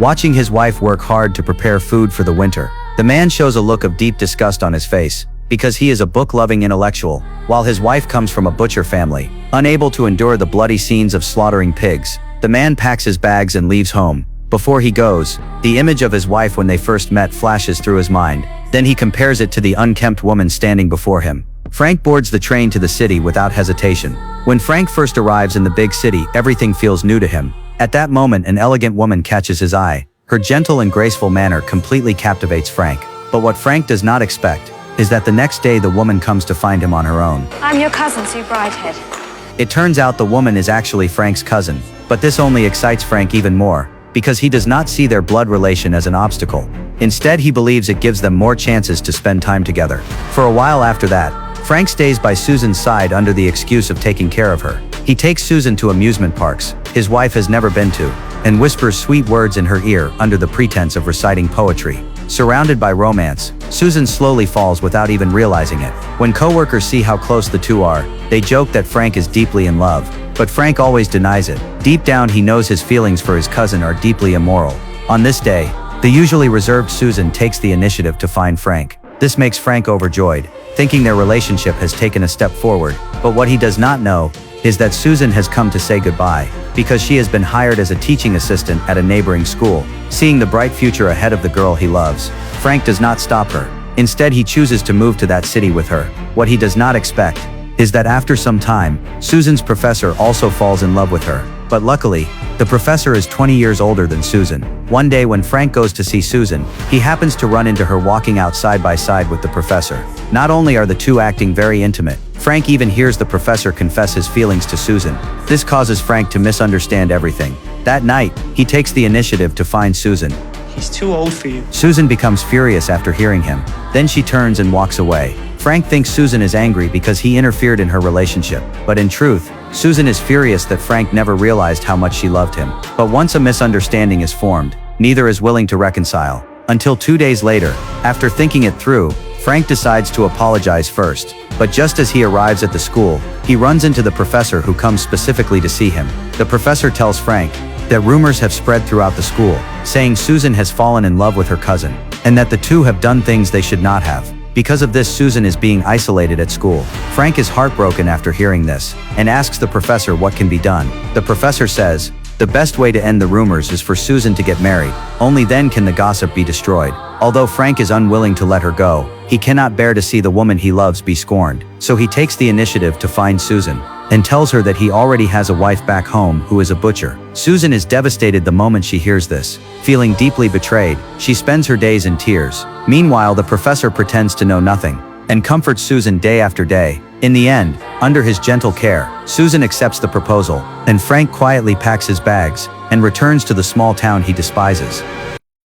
watching his wife work hard to prepare food for the winter. The man shows a look of deep disgust on his face, because he is a book-loving intellectual, while his wife comes from a butcher family. Unable to endure the bloody scenes of slaughtering pigs, the man packs his bags and leaves home. Before he goes, the image of his wife when they first met flashes through his mind. Then he compares it to the unkempt woman standing before him. Frank boards the train to the city without hesitation. When Frank first arrives in the big city, everything feels new to him. At that moment, an elegant woman catches his eye. Her gentle and graceful manner completely captivates Frank. But what Frank does not expect is that the next day the woman comes to find him on her own. I'm your cousin, Sue Bridehead. It turns out the woman is actually Frank's cousin, but this only excites Frank even more, because he does not see their blood relation as an obstacle. Instead, he believes it gives them more chances to spend time together. For a while after that, Frank stays by Susan's side under the excuse of taking care of her. He takes Susan to amusement parks his wife has never been to, and whispers sweet words in her ear under the pretense of reciting poetry. Surrounded by romance, Susan slowly falls without even realizing it. When coworkers see how close the two are, they joke that Frank is deeply in love, but Frank always denies it. Deep down, he knows his feelings for his cousin are deeply immoral. On this day, the usually reserved Susan takes the initiative to find Frank. This makes Frank overjoyed, thinking their relationship has taken a step forward, but what he does not know is that Susan has come to say goodbye, because she has been hired as a teaching assistant at a neighboring school. Seeing the bright future ahead of the girl he loves, Frank does not stop her. Instead, he chooses to move to that city with her. What he does not expect is that after some time, Susan's professor also falls in love with her. But luckily, the professor is 20 years older than Susan. One day when Frank goes to see Susan, he happens to run into her walking out side by side with the professor. Not only are the two acting very intimate, Frank even hears the professor confess his feelings to Susan. This causes Frank to misunderstand everything. That night, he takes the initiative to find Susan. He's too old for you. Susan becomes furious after hearing him. Then she turns and walks away. Frank thinks Susan is angry because he interfered in her relationship. But in truth, Susan is furious that Frank never realized how much she loved him. But once a misunderstanding is formed, neither is willing to reconcile. Until 2 days later, after thinking it through, Frank decides to apologize first. But just as he arrives at the school, he runs into the professor who comes specifically to see him. The professor tells Frank that rumors have spread throughout the school, saying Susan has fallen in love with her cousin, and that the two have done things they should not have. Because of this, Susan is being isolated at school. Frank is heartbroken after hearing this, and asks the professor what can be done. The professor says, the best way to end the rumors is for Susan to get married. Only then can the gossip be destroyed. Although Frank is unwilling to let her go, he cannot bear to see the woman he loves be scorned. So he takes the initiative to find Susan, and tells her that he already has a wife back home who is a butcher. Susan is devastated the moment she hears this. Feeling deeply betrayed, she spends her days in tears. Meanwhile, the professor pretends to know nothing, and comforts Susan day after day. In the end, under his gentle care, Susan accepts the proposal, and Frank quietly packs his bags and returns to the small town he despises.